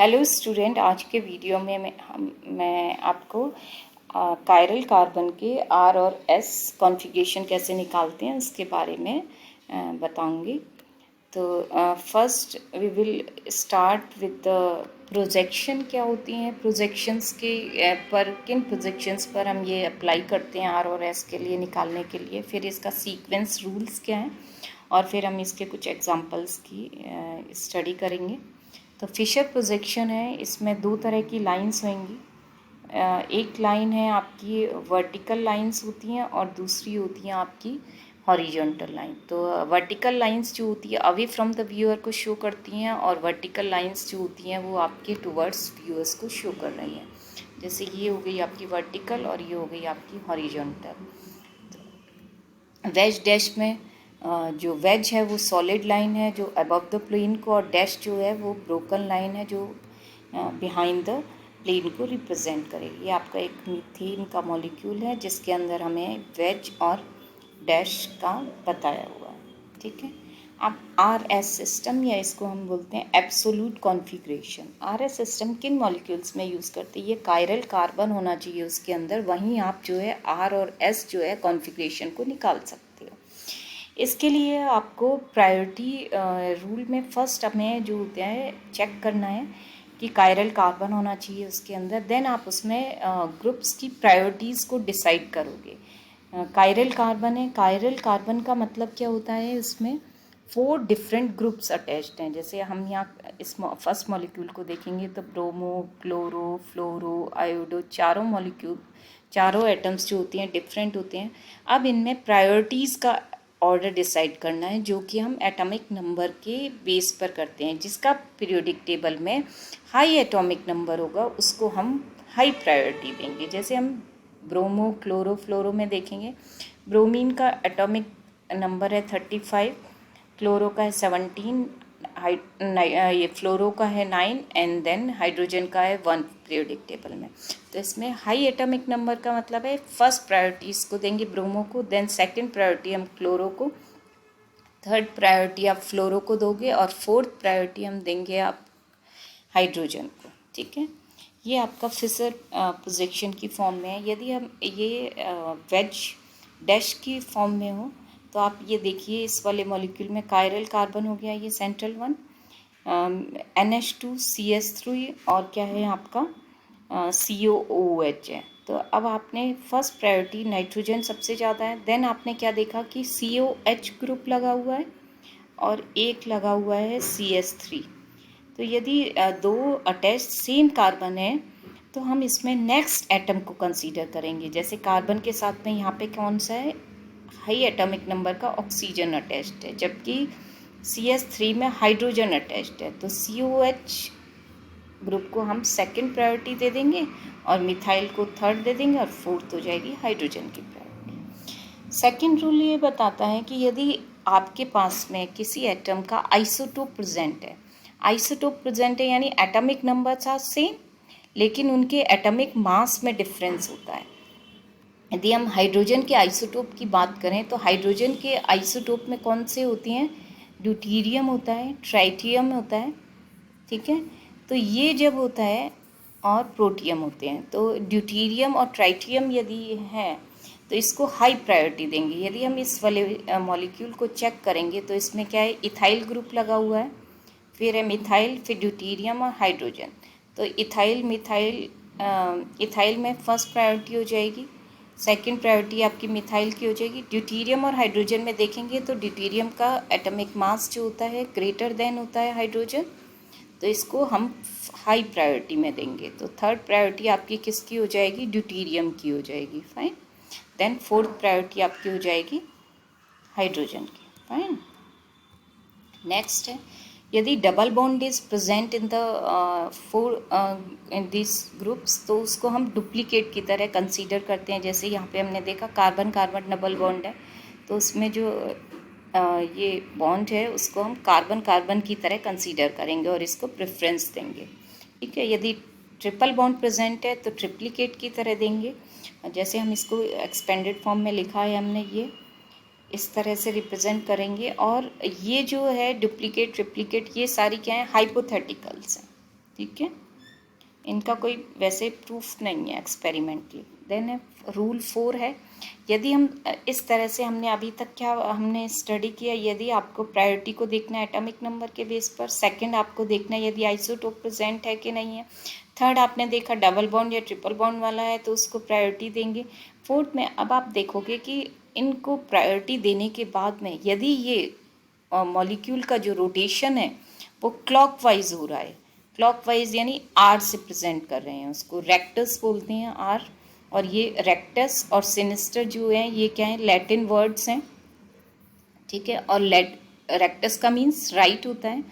Hello student, आज के video में मैं आपको कायरल कार्बन के आर और एस कॉन्फ़िगरेशन कैसे निकालते हैं उसके बारे में बताऊंगी। तो first we will start with the projection. क्या होती हैं प्रोजेक्शंस के पर किन प्रोजेक्शंस पर हम ये अप्लाई करते हैं आर और एस के लिए निकालने के लिए, फिर इसका सीक्वेंस रूल्स क्या हैं और फिर हम इसके कुछ एग्जांपल्स की स्टडी करेंगे। तो फिशर प्रोजेक्शन है, इसमें दो तरह की लाइंस होंगी। एक लाइन है आपकी वर्टिकल लाइंस होती हैं और दूसरी होती हैं आपकी हॉरिजॉन्टल लाइन। तो वर्टिकल लाइंस जो होती है अवे फ्रॉम द व्यूअर को शो करती हैं और वर्टिकल लाइंस जो होती हैं वो आपके टुवर्ड्स व्यूअर्स को शो कर रही हैं। जैसे ये हो गई आपकी वर्टिकल और ये हो गई आपकी हॉरिजॉन्टल। वेज डैश में जो वेज है वो सॉलिड लाइन है जो अबव द प्लेन को, और डैश जो है वो ब्रोकन लाइन है जो बिहाइंड द प्लेन को रिप्रेजेंट करेगी। ये आपका एक मीथेन का मॉलिक्यूल है जिसके अंदर हमें वेज और डैश का बताया हुआ है। ठीक है। अब आर एस सिस्टम, या इसको हम बोलते हैं absolute configuration. R S system किन मॉलिक्यूल्स में यूज़ करते हैं? ये कायरल कार्बन होना चाहिए उसके अंदर, वहीं आप जो है आर और एस जो है कॉन्फ़िगरेशन को निकाल सकते हो। इसके लिए आपको प्रायोरिटी रूल में फर्स्ट हमें जो होता है चेक करना है कि कायरल कार्बन होना चाहिए उसके अंदर। देन आप उसमें ग्रुप्स की प्रायोरिटीज़ को डिसाइड करोगे। कायरल कार्बन है, कायरल कार्बन का मतलब क्या होता है? उसमें 4 डिफरेंट ग्रुप्स अटैच्ड हैं। जैसे हम यहाँ इस फर्स्ट मॉलिक्यूल को देखेंगे तो ब्रोमो, क्लोरो, फ्लोरो, आयोडो, चारों मॉलिक्यूल, चारों एटम्स जो होती हैं डिफरेंट होते हैं। अब इनमें प्रायोरिटीज़ का ऑर्डर डिसाइड करना है जो कि हम एटॉमिक नंबर के बेस पर करते हैं। जिसका पीरियोडिक टेबल में हाई एटॉमिक नंबर होगा उसको हम हाई प्रायोरिटी देंगे। जैसे हम ब्रोमो, क्लोरो, फ्लोरो में देखेंगे, ब्रोमीन का एटॉमिक नंबर है 35, क्लोरो का है 17, ये फ्लोरो का है 9 एंड देन हाइड्रोजन का है 1 पीरियोडिक टेबल में। तो इसमें हाई एटॉमिक नंबर का मतलब है फर्स्ट प्रायोरिटी इसको देंगे ब्रोमो को, देन सेकंड प्रायोरिटी हम क्लोरो को, थर्ड प्रायोरिटी आप फ्लोरो को दोगे और फोर्थ प्रायोरिटी हम देंगे आप हाइड्रोजन को। ठीक है। ये आपका फिशर प्रोजेक्शन की फॉर्म में है। यदि हम ये वेज डैश की फॉर्म में हो तो आप ये देखिए, इस वाले मॉलिक्यूल में कायरल कार्बन हो गया ये सेंट्रल वन, NH2CH3 और क्या है आपका COOH है। तो अब आपने फर्स्ट प्रायोरिटी नाइट्रोजन सबसे ज़्यादा है, देन आपने क्या देखा कि COH ग्रुप लगा हुआ है और एक लगा हुआ है CH3। तो यदि दो अटैच सेम कार्बन है तो हम इसमें नेक्स्ट एटम को कंसीडर करेंगे। जैसे कार्बन के साथ में यहाँ पे कौन सा है, हाई एटॉमिक नंबर का ऑक्सीजन अटैच्ड है, जबकि CH3 में हाइड्रोजन अटैच्ड है। तो COH ग्रुप को हम सेकंड प्रायोरिटी दे देंगे और मिथाइल को थर्ड दे देंगे और फोर्थ हो जाएगी हाइड्रोजन की प्रायोरिटी। सेकंड रूल ये बताता है कि यदि आपके पास में किसी एटम का आइसोटोप प्रेजेंट है, आइसोटोप प्रेजेंट है यानी एटॉमिक नंबर था सेम लेकिन उनके एटॉमिक मास में डिफरेंस होता है। यदि हम हाइड्रोजन के आइसोटोप की बात करें तो हाइड्रोजन के आइसोटोप में कौन से होती हैं, ड्यूटीरियम होता है, ट्राइटियम होता है। ठीक है। तो ये जब होता है और प्रोटियम होते हैं, तो ड्यूटीरियम और ट्राइटियम यदि है तो इसको हाई प्रायोरिटी देंगे। यदि हम इस वाले मॉलिक्यूल को चेक करेंगे तो इसमें क्या है, इथाइल ग्रुप लगा हुआ है, फिर है मिथाइल, फिर ड्यूटीरियम और हाइड्रोजन। तो इथाइल मिथाइल, इथाइल में फर्स्ट प्रायोरिटी हो जाएगी, सेकंड प्रायोरिटी आपकी मिथाइल की हो जाएगी। ड्यूटीरियम और हाइड्रोजन में देखेंगे तो ड्यूटीरियम का एटॉमिक मास जो होता है ग्रेटर देन होता है हाइड्रोजन, तो इसको हम हाई प्रायोरिटी में देंगे। तो थर्ड प्रायोरिटी आपकी किसकी हो जाएगी, ड्यूटीरियम की हो जाएगी। फाइन। देन फोर्थ प्रायोरिटी आपकी हो जाएगी हाइड्रोजन की। फाइन। नेक्स्ट है, यदि double bond is present in the in this groups तो उसको हम डुप्लीकेट की तरह कंसीडर करते हैं। जैसे यहाँ पे हमने देखा कार्बन कार्बन डबल बॉन्ड है तो उसमें जो ये बॉन्ड है उसको हम कार्बन कार्बन की तरह कंसीडर करेंगे और इसको प्रेफरेंस देंगे। ठीक है। यदि ट्रिपल बॉन्ड प्रेजेंट है तो ट्रिप्लिकेट की तरह देंगे। जैसे हम इसको एक्सपेंडेड फॉर्म में लिखा है हमने, ये इस तरह से रिप्रेजेंट करेंगे। और ये जो है डुप्लीकेट ट्रिप्लिकेट ये सारी क्या है, हाइपोथेटिकल्स हैं। ठीक है, इनका कोई वैसे प्रूफ नहीं है एक्सपेरिमेंटली। देन है रूल 4 है, यदि हम इस तरह से हमने अभी तक क्या हमने स्टडी किया, यदि आपको प्रायोरिटी को देखना है एटॉमिक नंबर के बेस पर, सेकंड आपको देखना है यदि आइसोटोप प्रेजेंट है कि नहीं है, थर्ड आपने देखा डबल बॉन्ड या ट्रिपल बॉन्ड वाला है तो उसको प्रायोरिटी देंगे, फोर्थ में अब आप देखोगे कि इनको प्रायोरिटी देने के बाद में यदि ये मॉलिक्यूल का जो रोटेशन है वो क्लॉकवाइज हो रहा है, क्लॉकवाइज यानी आर से प्रेजेंट कर रहे हैं, उसको रेक्टस बोलते हैं आर, और ये रेक्टस और सिनिस्टर जो है ये क्या है, लैटिन वर्ड्स हैं, ठीक है, और रेक्टस का मीन्स राइट होता है,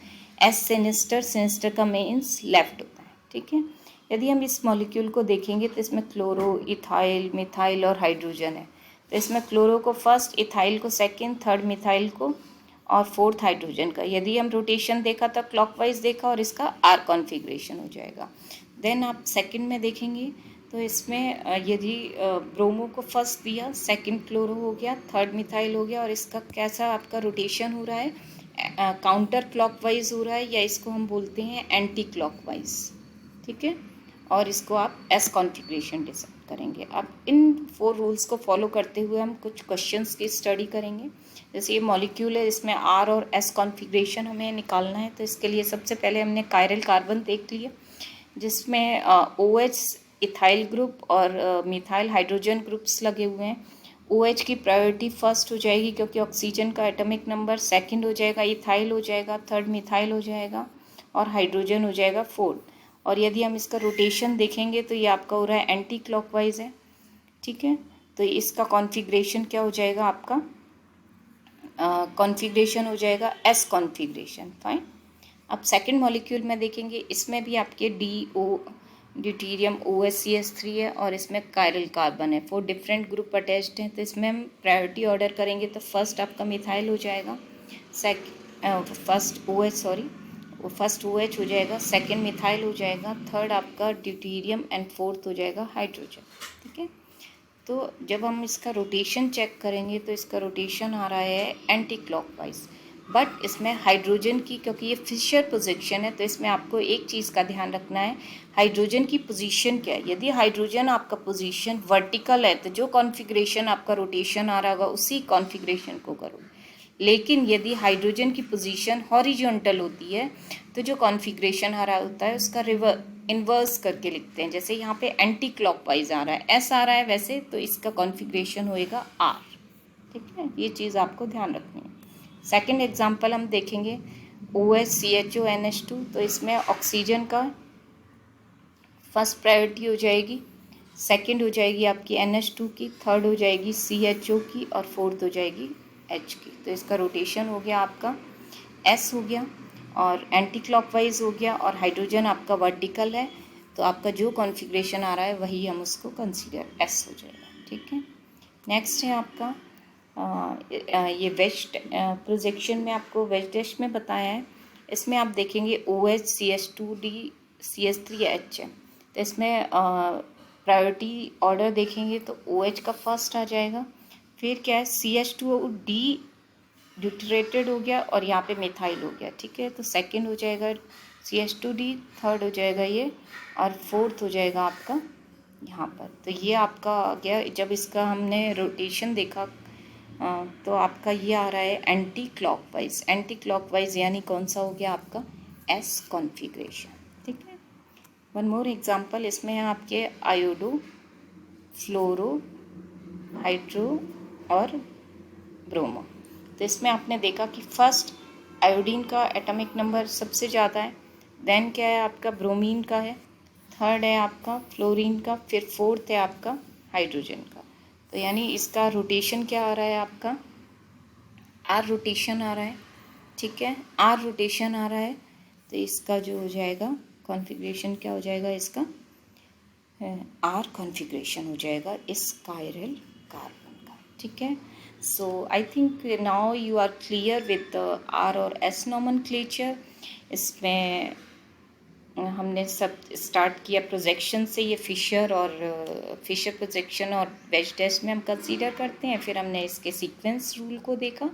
एस सिनिस्टर, सिनिस्टर का मीन्स लेफ्ट होता है, ठीक है। यदि हम इस मॉलिक्यूल को देखेंगे तो इसमें क्लोरो, इथाइल, मिथाइल और हाइड्रोजन है, तो इसमें क्लोरो को फर्स्ट, इथाइल को सेकेंड, थर्ड मिथाइल को और फोर्थ हाइड्रोजन का। यदि हम रोटेशन देखा तो क्लॉकवाइज देखा और इसका आर कॉन्फ़िगरेशन हो जाएगा। देन आप सेकंड में देखेंगे तो इसमें यदि ब्रोमो को फर्स्ट दिया, सेकंड क्लोरो हो गया, थर्ड मिथाइल हो गया, और इसका कैसा आपका रोटेशन हो रहा है, काउंटर क्लॉकवाइज हो रहा है, या इसको हम बोलते हैं एंटी क्लॉकवाइज, ठीक है, और इसको आप एस कॉन्फ़िगरेशन डिसाइड करेंगे। अब इन 4 रूल्स को फॉलो करते हुए हम कुछ क्वेश्चंस की स्टडी करेंगे। जैसे ये मॉलिक्यूल है, इसमें आर और एस कॉन्फ़िगरेशन हमें निकालना है, तो इसके लिए सबसे पहले हमने कायरल कार्बन देख लिया, जिसमें OH इथाइल ग्रुप और मिथाइल हाइड्रोजन ग्रुप्स लगे हुए हैं। OH की प्रायोरिटी फर्स्ट हो जाएगी क्योंकि ऑक्सीजन का एटॉमिक नंबर, सेकंड हो जाएगा इथाइल हो जाएगा, थर्ड मिथाइल हो जाएगा और हाइड्रोजन हो जाएगा फोर्थ। और यदि हम इसका रोटेशन देखेंगे तो ये आपका हो रहा है एंटी क्लॉकवाइज है, ठीक है, तो इसका कॉन्फ़िगरेशन क्या हो जाएगा, आपका कॉन्फ़िगरेशन हो जाएगा एस कॉन्फ़िगरेशन, फाइन। अब सेकंड मॉलिक्यूल में देखेंगे, इसमें भी आपके ड्यूटीरियम OHCH3 है और इसमें कायरल कार्बन है, 4 डिफरेंट ग्रुप अटैच्ड हैं, तो इसमें हम प्रायोरिटी ऑर्डर करेंगे तो फर्स्ट आपका मिथाइल हो जाएगा, फर्स्ट OH हो जाएगा, सेकंड मिथाइल हो जाएगा, थर्ड आपका ड्यूटीरियम एंड फोर्थ हो जाएगा हाइड्रोजन, ठीक है। तो जब हम इसका रोटेशन चेक करेंगे तो इसका रोटेशन आ रहा है एंटी क्लॉकवाइज, बट इसमें हाइड्रोजन की, क्योंकि ये फिशर पोजीशन है, तो इसमें आपको एक चीज़ का ध्यान रखना है, हाइड्रोजन की पोजीशन क्या है। यदि हाइड्रोजन आपका पोजीशन वर्टिकल है तो जो कॉन्फ़िगरेशन आपका रोटेशन आ रहा होगा उसी कॉन्फ़िगरेशन को करो, लेकिन यदि हाइड्रोजन की पोजीशन हॉरिजॉन्टल होती है तो जो कॉन्फ़िगरेशन आ रहा होता है उसका इन्वर्स करके लिखते हैं। जैसे यहाँ पे एंटी क्लॉकवाइज आ रहा है, एस आ रहा है वैसे, तो इसका कॉन्फ़िगरेशन होएगा आर, ठीक है, ये चीज़ आपको ध्यान रखनी है। सेकंड एग्जांपल हम देखेंगे OHCHO NH2, तो इसमें ऑक्सीजन का फर्स्ट प्रायोरिटी हो जाएगी, सेकंड हो जाएगी आपकी NH2 की, थर्ड हो जाएगी CHO की और फोर्थ हो जाएगी H की। तो इसका रोटेशन हो गया आपका S हो गया और एंटी क्लॉकवाइज हो गया, और हाइड्रोजन आपका वर्टिकल है तो आपका जो कॉन्फ़िगरेशन आ रहा है वही हम उसको कंसीडर S हो जाएगा, ठीक है। नेक्स्ट है आपका ये वेस्ट प्रोजेक्शन में आपको वेस्ट डैश में बताया है, इसमें आप देखेंगे OHCH2D CH3H है, तो इसमें प्रायोरिटी ऑर्डर देखेंगे तो OH का फर्स्ट आ जाएगा, फिर क्या है CH2D ड्यूटरेटेड हो गया और यहाँ पे मिथाइल हो गया, ठीक है, तो सेकंड हो जाएगा CH2D, थर्ड हो जाएगा ये, और फोर्थ हो जाएगा आपका यहाँ पर। तो ये आपका आ गया, जब इसका हमने रोटेशन देखा तो आपका ये आ रहा है एंटी क्लॉकवाइज, एंटी क्लॉकवाइज यानी कौन सा हो गया आपका एस कॉन्फ़िगरेशन, ठीक है। वन मोर एग्जांपल, इसमें है आपके आयोडो, फ्लोरो, हाइड्रो और ब्रोमो। तो इसमें आपने देखा कि फर्स्ट आयोडीन का एटॉमिक नंबर सबसे ज़्यादा है, देन क्या है आपका ब्रोमीन का है, थर्ड है आपका फ्लोरीन का, फिर फोर्थ है आपका हाइड्रोजन का। तो यानी इसका रोटेशन क्या आ रहा है आपका आर रोटेशन आ रहा है, ठीक है, आर रोटेशन आ रहा है, तो इसका जो हो जाएगा कॉन्फ़िगरेशन क्या हो जाएगा, इसका आर कॉन्फ़िगरेशन हो जाएगा इस कायरल कार्बन का, ठीक है। So I think now you are clear with R और एस नोमेनक्लेचर। इसमें हमने सब स्टार्ट किया प्रोजेक्शन से, ये फिशर प्रोजेक्शन और वेज टेस्ट में हम कंसीडर करते हैं, फिर हमने इसके सीक्वेंस रूल को देखा,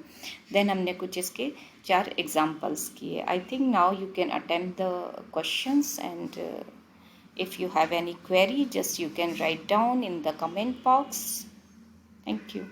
देन हमने कुछ इसके 4 एग्जाम्पल्स किए. आई think now you can attempt the questions and if you have any query, just you can write down in the comment box. Thank you.